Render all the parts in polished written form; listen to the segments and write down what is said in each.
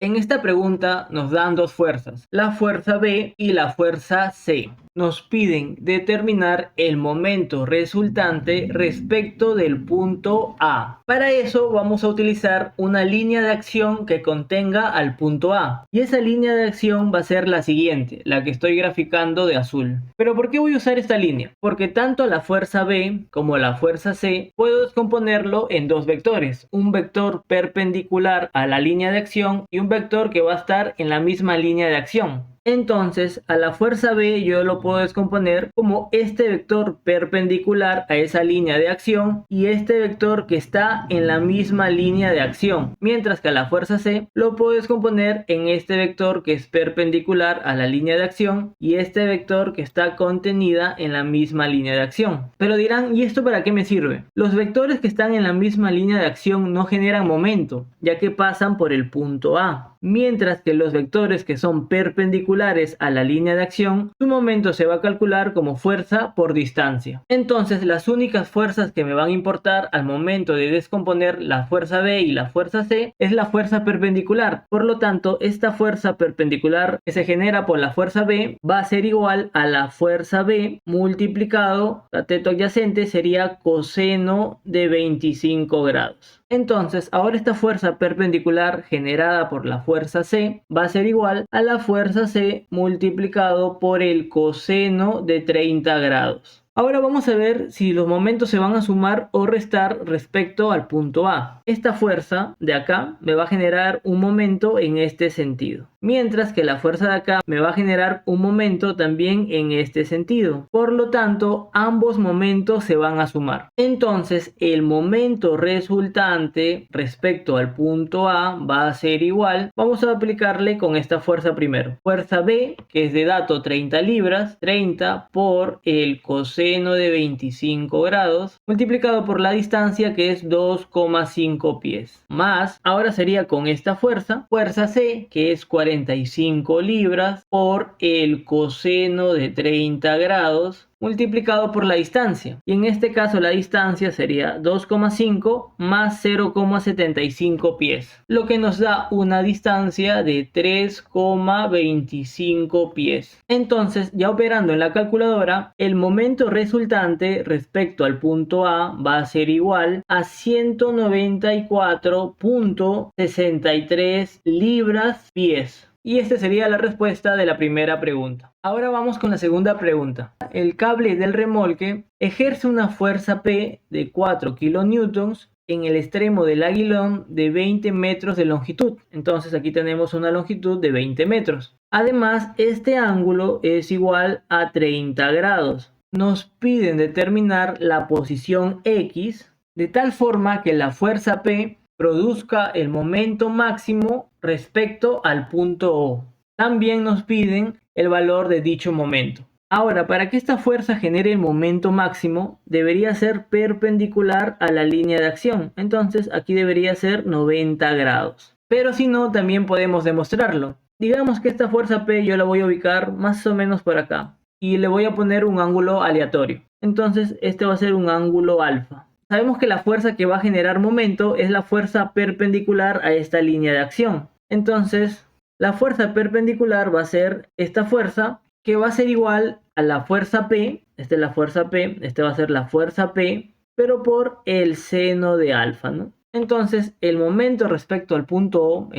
En esta pregunta nos dan dos fuerzas, la fuerza B y la fuerza C. Nos piden determinar el momento resultante respecto del punto A. Para eso vamos a utilizar una línea de acción que contenga al punto A. Y esa línea de acción va a ser la siguiente, la que estoy graficando de azul. ¿Pero por qué voy a usar esta línea? Porque tanto la fuerza B como la fuerza C puedo descomponerlo en dos vectores. Un vector perpendicular a la línea de acción y un vector que va a estar en la misma línea de acción. Entonces, a la fuerza B yo lo puedo descomponer como este vector perpendicular a esa línea de acción y este vector que está en la misma línea de acción. Mientras que a la fuerza C lo puedo descomponer en este vector que es perpendicular a la línea de acción y este vector que está contenida en la misma línea de acción. Pero dirán, ¿y esto para qué me sirve? Los vectores que están en la misma línea de acción no generan momento, ya que pasan por el punto A. Mientras que los vectores que son perpendiculares a la línea de acción, su momento se va a calcular como fuerza por distancia. Entonces, las únicas fuerzas que me van a importar al momento de descomponer la fuerza B y la fuerza C es la fuerza perpendicular. Por lo tanto, esta fuerza perpendicular que se genera por la fuerza B va a ser igual a la fuerza B multiplicado, cateto adyacente sería coseno de 25 grados. Entonces, ahora esta fuerza perpendicular generada por la fuerza C va a ser igual a la fuerza C multiplicado por el coseno de 30 grados. Ahora vamos a ver si los momentos se van a sumar o restar respecto al punto A. Esta fuerza de acá me va a generar un momento en este sentido, mientras que la fuerza de acá me va a generar un momento también en este sentido. Por lo tanto, ambos momentos se van a sumar. Entonces, el momento resultante respecto al punto A va a ser igual. Vamos a aplicarle con esta fuerza primero. Fuerza B, que es de dato 30 libras, 30 por el coseno de 25 grados, multiplicado por la distancia que es 2,5 pies. Más, ahora sería con esta fuerza C, que es 45 libras por el coseno de 30 grados, multiplicado por la distancia. Y en este caso la distancia sería 2,5 más 0,75 pies, lo que nos da una distancia de 3,25 pies. Entonces, ya operando en la calculadora, el momento resultante respecto al punto A va a ser igual a 194,63 libras pies. Y esta sería la respuesta de la primera pregunta. Ahora vamos con la segunda pregunta. El cable del remolque ejerce una fuerza P de 4 kilonewtons en el extremo del aguilón de 20 metros de longitud. Entonces aquí tenemos una longitud de 20 metros. Además, este ángulo es igual a 30 grados. Nos piden determinar la posición X de tal forma que la fuerza P produzca el momento máximo respecto al punto O. También nos piden el valor de dicho momento. Ahora, para que esta fuerza genere el momento máximo, debería ser perpendicular a la línea de acción. Entonces, aquí debería ser 90 grados. Pero si no, también podemos demostrarlo. Digamos que esta fuerza P yo la voy a ubicar más o menos por acá. Y le voy a poner un ángulo aleatorio. Entonces, este va a ser un ángulo alfa. Sabemos que la fuerza que va a generar momento es la fuerza perpendicular a esta línea de acción. Entonces, la fuerza perpendicular va a ser esta fuerza que va a ser igual a la fuerza P. Esta es la fuerza P, esta va a ser la fuerza P, pero por el seno de alfa, ¿no? Entonces, el momento respecto al punto O,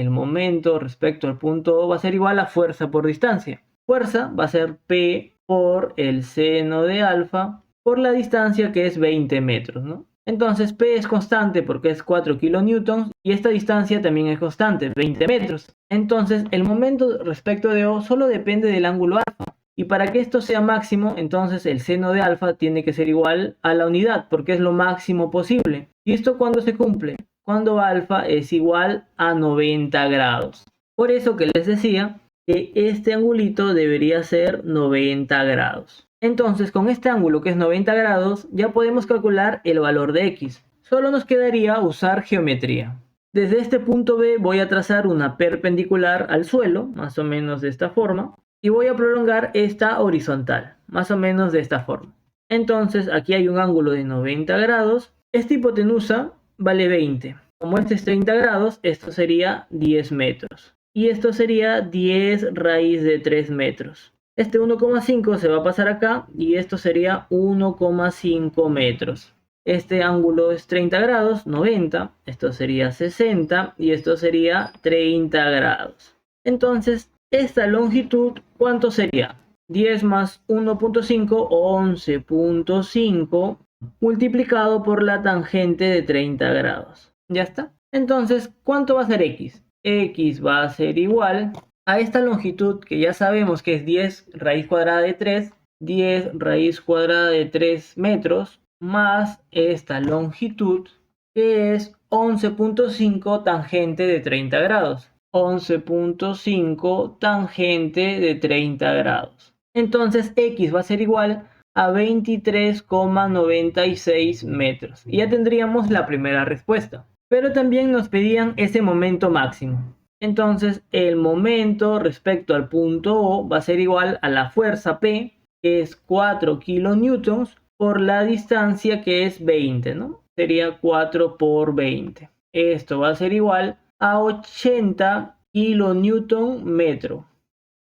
va a ser igual a fuerza por distancia. Fuerza va a ser P por el seno de alfa por la distancia que es 20 metros, ¿no? Entonces P es constante porque es 4 kilonewtons y esta distancia también es constante, 20 metros. Entonces el momento respecto de O solo depende del ángulo alfa. Y para que esto sea máximo, entonces el seno de alfa tiene que ser igual a la unidad porque es lo máximo posible. ¿Y esto cuándo se cumple? Cuando alfa es igual a 90 grados. Por eso que les decía que este angulito debería ser 90 grados. Entonces, con este ángulo que es 90 grados, ya podemos calcular el valor de X. Solo nos quedaría usar geometría. Desde este punto B voy a trazar una perpendicular al suelo, más o menos de esta forma, y voy a prolongar esta horizontal, más o menos de esta forma. Entonces, aquí hay un ángulo de 90 grados. Esta hipotenusa vale 20. Como este es 30 grados, esto sería 10 metros. y esto sería 10 raíz de 3 metros. Este 1,5 se va a pasar acá y esto sería 1,5 metros. Este ángulo es 30 grados, 90, esto sería 60 y esto sería 30 grados. Entonces, esta longitud, ¿cuánto sería? 10 más 1,5, 11,5 multiplicado por la tangente de 30 grados. ¿Ya está? Entonces, ¿cuánto va a ser x? X va a ser igual a esta longitud que ya sabemos que es 10 raíz cuadrada de 3, 10 raíz cuadrada de 3 metros, más esta longitud que es 11,5 tangente de 30 grados. 11,5 tangente de 30 grados. Entonces x va a ser igual a 23,96 metros. Y ya tendríamos la primera respuesta. Pero también nos pedían ese momento máximo. Entonces el momento respecto al punto O va a ser igual a la fuerza P, que es 4 kilonewtons, por la distancia que es 20, ¿no? Sería 4 por 20. Esto va a ser igual a 80 kilonewton metro.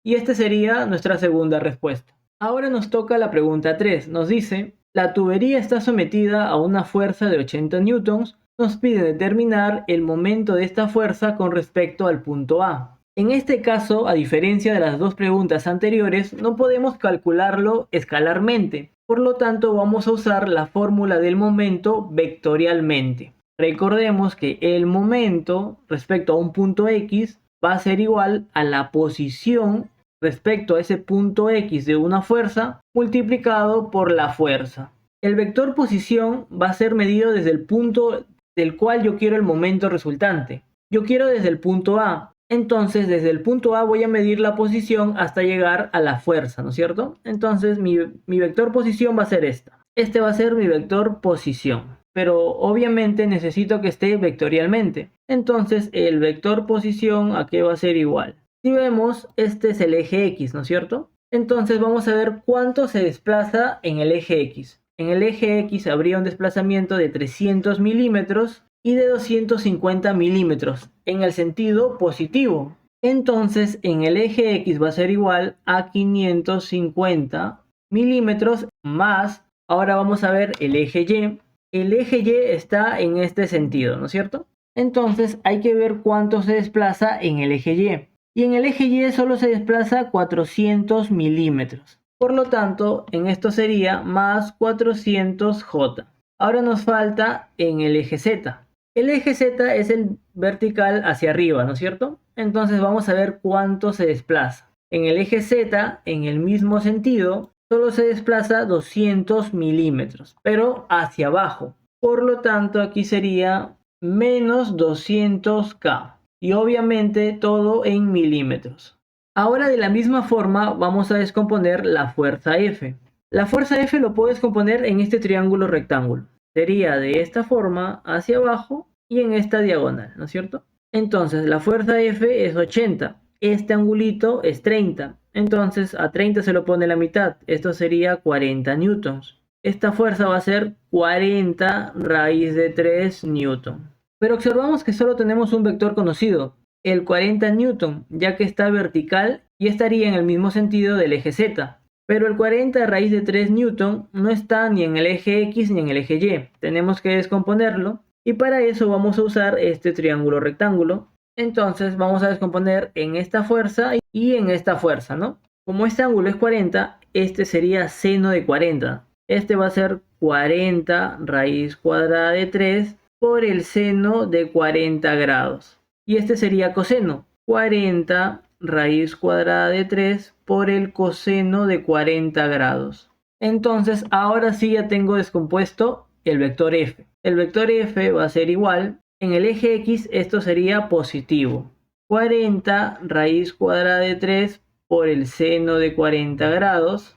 Y esta sería nuestra segunda respuesta. Ahora nos toca la pregunta 3. Nos dice, la tubería está sometida a una fuerza de 80 newtons. Nos pide determinar el momento de esta fuerza con respecto al punto A. En este caso, a diferencia de las dos preguntas anteriores, no podemos calcularlo escalarmente. Por lo tanto, vamos a usar la fórmula del momento vectorialmente. Recordemos que el momento respecto a un punto X va a ser igual a la posición respecto a ese punto X de una fuerza multiplicado por la fuerza. El vector posición va a ser medido desde el punto del cual yo quiero el momento resultante. Yo quiero desde el punto A. Entonces, desde el punto A voy a medir la posición hasta llegar a la fuerza, ¿no es cierto? Entonces, mi vector posición va a ser esta. Este va a ser mi vector posición. Pero obviamente necesito que esté vectorialmente. Entonces, el vector posición, ¿a qué va a ser igual? Si vemos, este es el eje X, ¿no es cierto? Entonces, vamos a ver cuánto se desplaza en el eje X. En el eje X habría un desplazamiento de 300 milímetros y de 250 milímetros en el sentido positivo. Entonces, en el eje X va a ser igual a 550 milímetros más. Ahora vamos a ver el eje Y. El eje Y está en este sentido, ¿no es cierto? Entonces, hay que ver cuánto se desplaza en el eje Y. Y en el eje Y solo se desplaza 400 milímetros. Por lo tanto, en esto sería más 400J. Ahora nos falta en el eje Z. El eje Z es el vertical hacia arriba, ¿no es cierto? Entonces vamos a ver cuánto se desplaza. En el eje Z, en el mismo sentido, solo se desplaza 200 milímetros, pero hacia abajo. Por lo tanto, aquí sería menos 200K. Y obviamente todo en milímetros. Ahora de la misma forma vamos a descomponer la fuerza F. La fuerza F lo puedo descomponer en este triángulo rectángulo. Sería de esta forma hacia abajo y en esta diagonal, ¿no es cierto? Entonces la fuerza F es 80. Este angulito es 30. Entonces a 30 se lo pone la mitad. Esto sería 40 newtons. Esta fuerza va a ser 40 raíz de 3 newton. Pero observamos que solo tenemos un vector conocido, el 40 newton, ya que está vertical y estaría en el mismo sentido del eje Z. Pero el 40 raíz de 3 newton no está ni en el eje X ni en el eje Y. Tenemos que descomponerlo y para eso vamos a usar este triángulo rectángulo. Entonces vamos a descomponer en esta fuerza y en esta fuerza, ¿no? Como este ángulo es 40, este sería seno de 40. Este va a ser 40 raíz cuadrada de 3 por el seno de 40 grados. Y este sería coseno, 40 raíz cuadrada de 3 por el coseno de 40 grados. Entonces, ahora sí ya tengo descompuesto el vector F. El vector F va a ser igual, en el eje X esto sería positivo. 40 raíz cuadrada de 3 por el seno de 40 grados.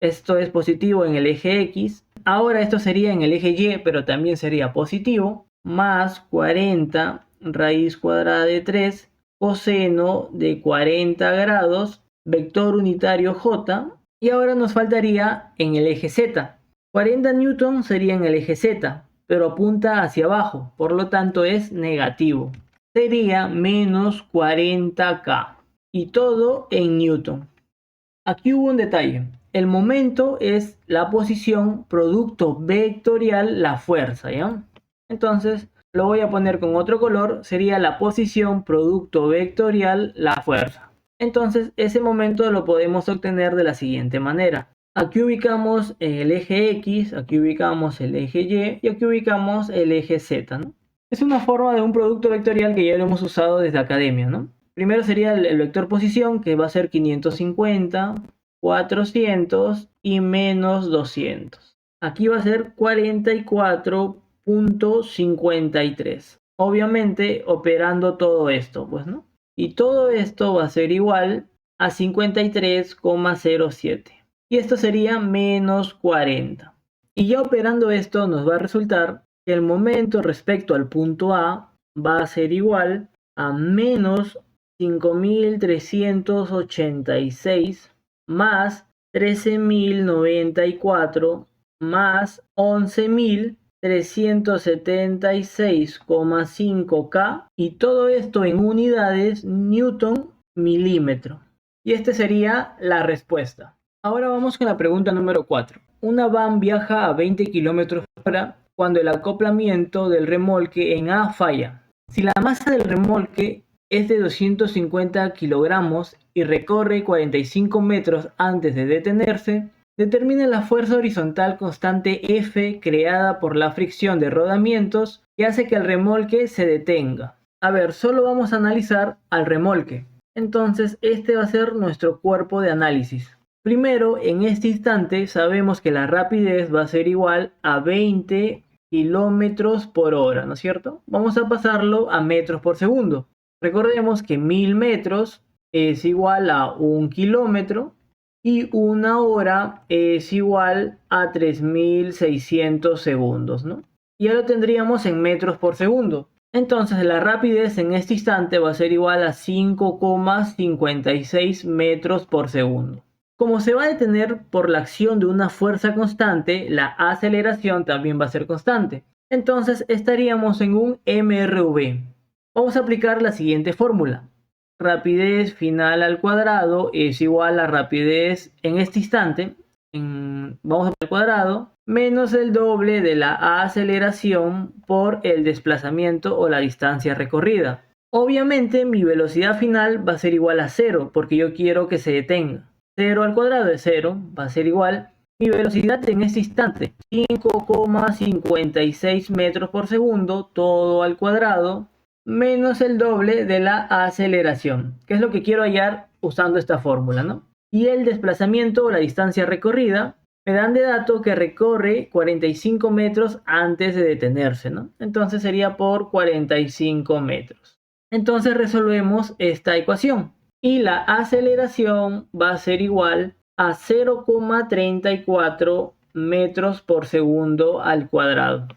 Esto es positivo en el eje X. Ahora esto sería en el eje Y, pero también sería positivo, más 40 raíz cuadrada de 3 coseno de 40 grados, vector unitario J. Y ahora nos faltaría en el eje Z. 40 newton sería en el eje Z, pero apunta hacia abajo, por lo tanto es negativo. sería menos 40K. Y todo en Newton. Aquí hubo un detalle. El momento es la posición producto vectorial la fuerza, ¿ya? Entonces lo voy a poner con otro color. Sería la posición producto vectorial la fuerza. Entonces ese momento lo podemos obtener de la siguiente manera. Aquí ubicamos el eje X, aquí ubicamos el eje Y y aquí ubicamos el eje Z, ¿no? Es una forma de un producto vectorial que ya lo hemos usado desde academia, ¿no? Primero sería el vector posición, que va a ser 550, 400 y menos 200. Aquí va a ser 44.53. Obviamente operando todo esto, pues, ¿no? Y todo esto va a ser igual a 53,07. Y esto sería menos 40. Y ya operando esto nos va a resultar que el momento respecto al punto A va a ser igual a menos 5.386 más 13.094 más 11.376,5K, y todo esto en unidades Newton milímetro. Y esta sería la respuesta. Ahora vamos con la pregunta número 4. Una van viaja a 20 km/h cuando el acoplamiento del remolque en A falla. Si la masa del remolque es de 250 kilogramos y recorre 45 metros antes de detenerse, determina la fuerza horizontal constante F creada por la fricción de rodamientos que hace que el remolque se detenga. A ver, solo vamos a analizar al remolque. Entonces, este va a ser nuestro cuerpo de análisis. Primero, en este instante sabemos que la rapidez va a ser igual a 20 kilómetros por hora, ¿no es cierto? Vamos a pasarlo a metros por segundo. Recordemos que 1000 metros es igual a 1 kilómetro y 1 hora es igual a 3600 segundos, ¿no? Ya lo tendríamos en metros por segundo. Entonces la rapidez en este instante va a ser igual a 5,56 metros por segundo. Como se va a detener por la acción de una fuerza constante, la aceleración también va a ser constante. Entonces estaríamos en un MRV. Vamos a aplicar la siguiente fórmula. Rapidez final al cuadrado es igual a rapidez en este instante, vamos a poner al cuadrado, menos el doble de la aceleración por el desplazamiento o la distancia recorrida. Obviamente mi velocidad final va a ser igual a 0 porque yo quiero que se detenga. 0 al cuadrado de 0 va a ser igual mi velocidad en este instante, 5,56 metros por segundo, todo al cuadrado, menos el doble de la aceleración, que es lo que quiero hallar usando esta fórmula, ¿no? Y el desplazamiento o la distancia recorrida me dan de dato que recorre 45 metros antes de detenerse, ¿no? Entonces sería por 45 metros. Entonces resolvemos esta ecuación y la aceleración va a ser igual a 0,34 metros por segundo al cuadrado.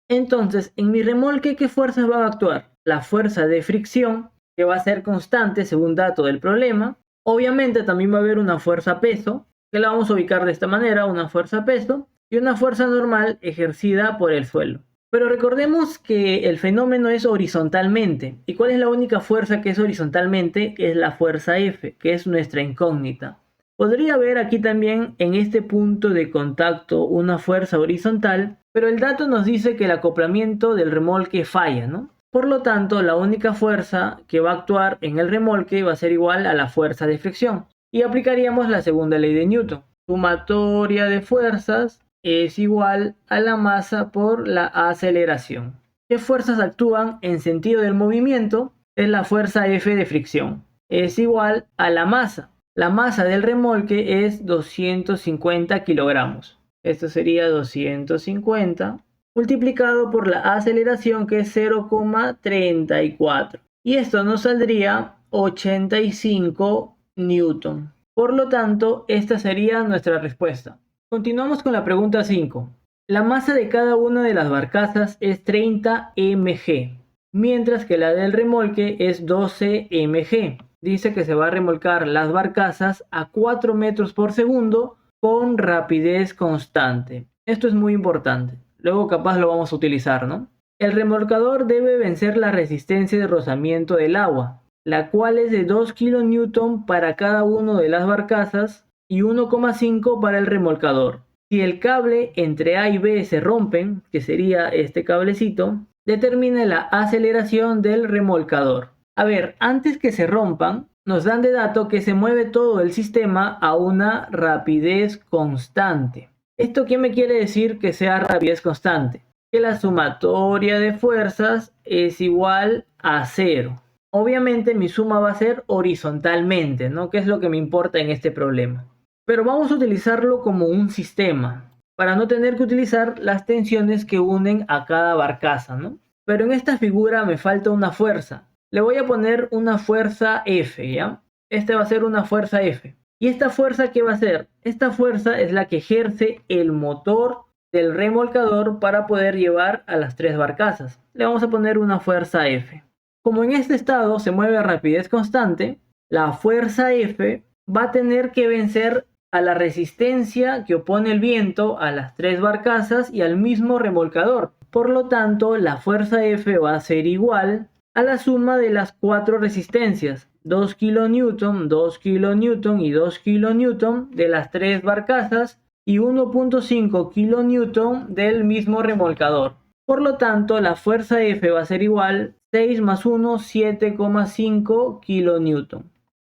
Entonces, en mi remolque, ¿qué fuerzas van a actuar? La fuerza de fricción, que va a ser constante según dato del problema. Obviamente también va a haber una fuerza peso, que la vamos a ubicar de esta manera, una fuerza peso, y una fuerza normal ejercida por el suelo. Pero recordemos que el fenómeno es horizontalmente. ¿Y cuál es la única fuerza que es horizontalmente? Es la fuerza F, que es nuestra incógnita. Podría haber aquí también en este punto de contacto una fuerza horizontal, pero el dato nos dice que el acoplamiento del remolque falla, ¿no? Por lo tanto, la única fuerza que va a actuar en el remolque va a ser igual a la fuerza de fricción. Y aplicaríamos la segunda ley de Newton. Sumatoria de fuerzas es igual a la masa por la aceleración. ¿Qué fuerzas actúan en sentido del movimiento? Es la fuerza F de fricción. Es igual a la masa. La masa del remolque es 250 kilogramos. Esto sería 250 multiplicado por la aceleración, que es 0,34. Y esto nos saldría 85 newton. Por lo tanto, esta sería nuestra respuesta. Continuamos con la pregunta 5. La masa de cada una de las barcazas es 30 mg, mientras que la del remolque es 12 mg. Dice que se va a remolcar las barcazas a 4 metros por segundo con rapidez constante. Esto es muy importante. Luego capaz lo vamos a utilizar, ¿no? El remolcador debe vencer la resistencia de rozamiento del agua, la cual es de 2 kN para cada una de las barcazas y 1,5 para el remolcador. Si el cable entre A y B se rompen, que sería este cablecito, determina la aceleración del remolcador. A ver, antes que se rompan, nos dan de dato que se mueve todo el sistema a una rapidez constante. ¿Esto qué me quiere decir que sea rapidez constante? Que la sumatoria de fuerzas es igual a 0. Obviamente mi suma va a ser horizontalmente, ¿no? Que es lo que me importa en este problema. Pero vamos a utilizarlo como un sistema, para no tener que utilizar las tensiones que unen a cada barcaza, ¿no? Pero en esta figura me falta una fuerza. Le voy a poner una fuerza F, ¿ya? Esta va a ser una fuerza F. ¿Y esta fuerza qué va a ser? Esta fuerza es la que ejerce el motor del remolcador para poder llevar a las 3 barcazas. Le vamos a poner una fuerza F. Como en este estado se mueve a rapidez constante, la fuerza F va a tener que vencer a la resistencia que opone el viento a las 3 barcazas y al mismo remolcador. Por lo tanto, la fuerza F va a ser igual a la suma de las 4 resistencias, 2 kN, 2 kN y 2 kN de las 3 barcazas y 1,5 kN del mismo remolcador. Por lo tanto, la fuerza F va a ser igual 6 más 1, 7,5 kN.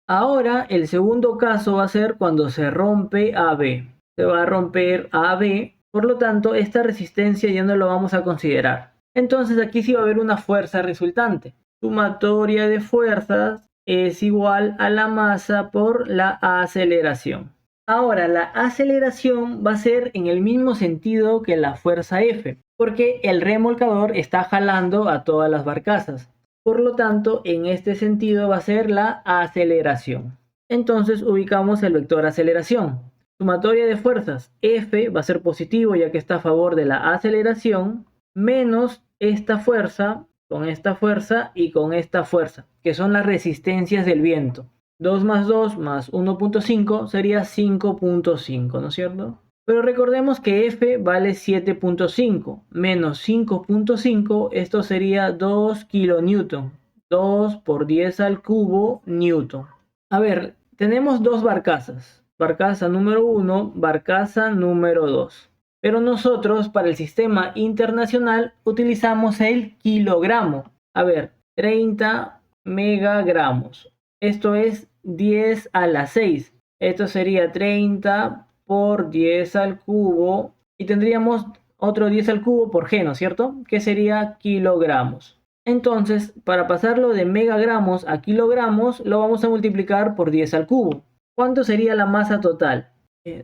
Ahora, el segundo caso va a ser cuando se rompe AB. Se va a romper AB, por lo tanto, esta resistencia ya no lo vamos a considerar. Entonces aquí sí va a haber una fuerza resultante. Sumatoria de fuerzas es igual a la masa por la aceleración. Ahora, la aceleración va a ser en el mismo sentido que la fuerza F, porque el remolcador está jalando a todas las barcazas. Por lo tanto, en este sentido va a ser la aceleración. Entonces ubicamos el vector aceleración. Sumatoria de fuerzas, F va a ser positivo ya que está a favor de la aceleración, menos esta fuerza, con esta fuerza y con esta fuerza, que son las resistencias del viento. 2 más 2 más 1,5 sería 5,5, ¿no es cierto? Pero recordemos que F vale 7,5 menos 5,5, esto sería 2 kN. 2 por 10 al cubo newton. A ver, tenemos dos barcazas. Barcaza número 1, barcaza número 2. Pero nosotros para el sistema internacional utilizamos el kilogramo. A ver, 30 megagramos. Esto es 10 a la 6. Esto sería 30 por 10 al cubo. Y tendríamos otro 10 al cubo por g, ¿no es cierto? Que sería kilogramos. Entonces, para pasarlo de megagramos a kilogramos, lo vamos a multiplicar por 10 al cubo. ¿Cuánto sería la masa total?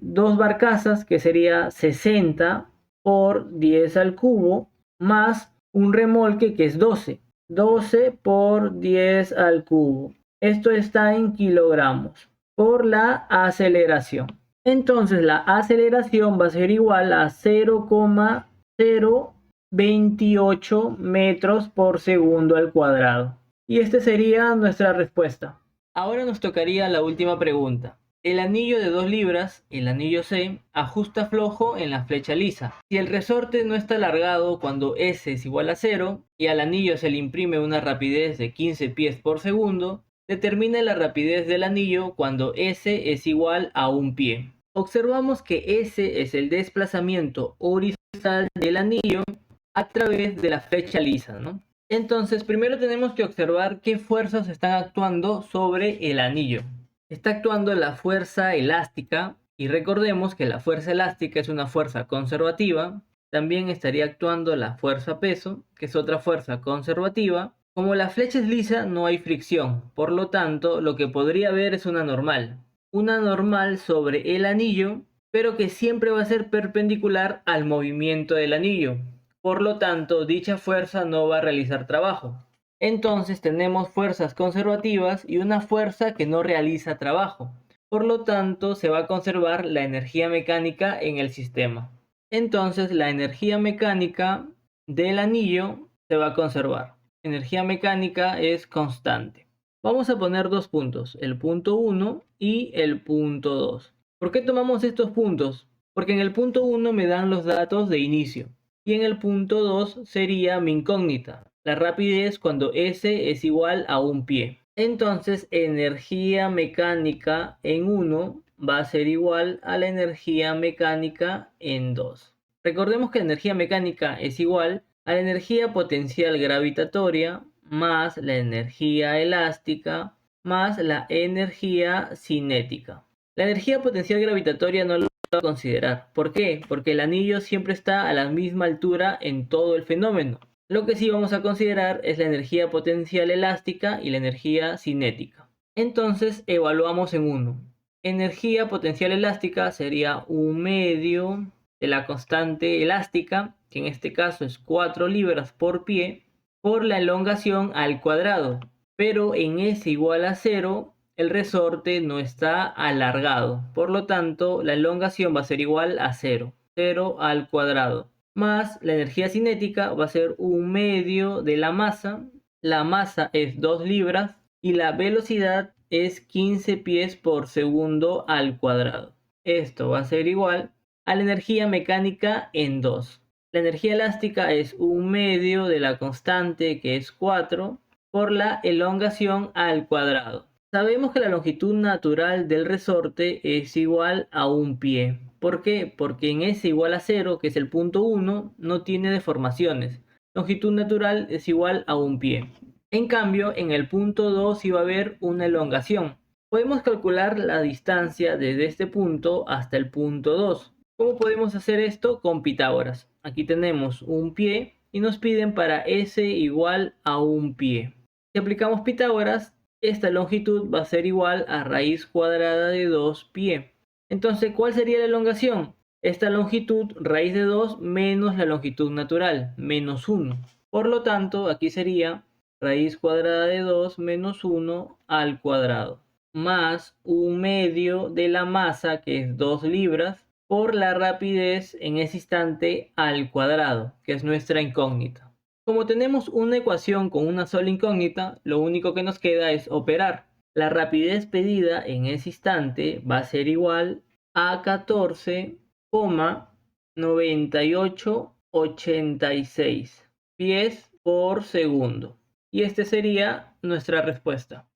Dos barcazas, que sería 60 por 10 al cubo, más un remolque que es 12. 12 por 10 al cubo. Esto está en kilogramos por la aceleración. Entonces la aceleración va a ser igual a 0,028 metros por segundo al cuadrado. Y esta sería nuestra respuesta. Ahora nos tocaría la última pregunta. El anillo de 2 libras, el anillo C, ajusta flojo en la flecha lisa. Si el resorte no está alargado cuando S es igual a 0 y al anillo se le imprime una rapidez de 15 pies por segundo, determina la rapidez del anillo cuando S es igual a 1 pie. Observamos que S es el desplazamiento horizontal del anillo a través de la flecha lisa, ¿no? Entonces, primero tenemos que observar qué fuerzas están actuando sobre el anillo. Está actuando la fuerza elástica, y recordemos que la fuerza elástica es una fuerza conservativa. También estaría actuando la fuerza peso, que es otra fuerza conservativa. Como la flecha es lisa, no hay fricción, por lo tanto, lo que podría haber es una normal. Una normal sobre el anillo, pero que siempre va a ser perpendicular al movimiento del anillo. Por lo tanto, dicha fuerza no va a realizar trabajo. Entonces tenemos fuerzas conservativas y una fuerza que no realiza trabajo. Por lo tanto, se va a conservar la energía mecánica en el sistema. Entonces, la energía mecánica del anillo se va a conservar. Energía mecánica es constante. Vamos a poner dos puntos, el punto 1 y el punto 2. ¿Por qué tomamos estos puntos? Porque en el punto 1 me dan los datos de inicio. Y en el punto 2 sería mi incógnita, la rapidez cuando S es igual a un pie. Entonces, energía mecánica en 1 va a ser igual a la energía mecánica en 2. Recordemos que la energía mecánica es igual a la energía potencial gravitatoria más la energía elástica más la energía cinética. La energía potencial gravitatoria no lo voy a considerar. ¿Por qué? Porque el anillo siempre está a la misma altura en todo el fenómeno. Lo que sí vamos a considerar es la energía potencial elástica y la energía cinética. Entonces evaluamos en uno. Energía potencial elástica sería un medio de la constante elástica, que en este caso es 4 libras por pie, por la elongación al cuadrado. Pero en S igual a 0, el resorte no está alargado. Por lo tanto, la elongación va a ser igual a 0. 0 al cuadrado. Más la energía cinética va a ser un medio de la masa. La masa es 2 libras y la velocidad es 15 pies por segundo al cuadrado. Esto va a ser igual a la energía mecánica en 2. La energía elástica es un medio de la constante que es 4 por la elongación al cuadrado. Sabemos que la longitud natural del resorte es igual a un pie. ¿Por qué? Porque en S igual a 0, que es el punto 1, no tiene deformaciones. Longitud natural es igual a un pie. En cambio, en el punto 2 sí va a haber una elongación. Podemos calcular la distancia desde este punto hasta el punto 2. ¿Cómo podemos hacer esto? Con Pitágoras. Aquí tenemos un pie y nos piden para S igual a un pie. Si aplicamos Pitágoras, esta longitud va a ser igual a raíz cuadrada de 2 pie. Entonces, ¿cuál sería la elongación? Esta longitud, raíz de 2 menos la longitud natural, menos 1. Por lo tanto, aquí sería raíz cuadrada de 2 menos 1 al cuadrado, más un medio de la masa, que es 2 libras, por la rapidez en ese instante al cuadrado, que es nuestra incógnita. Como tenemos una ecuación con una sola incógnita, lo único que nos queda es operar. La rapidez pedida en ese instante va a ser igual a 14,9886 pies por segundo. Y esta sería nuestra respuesta.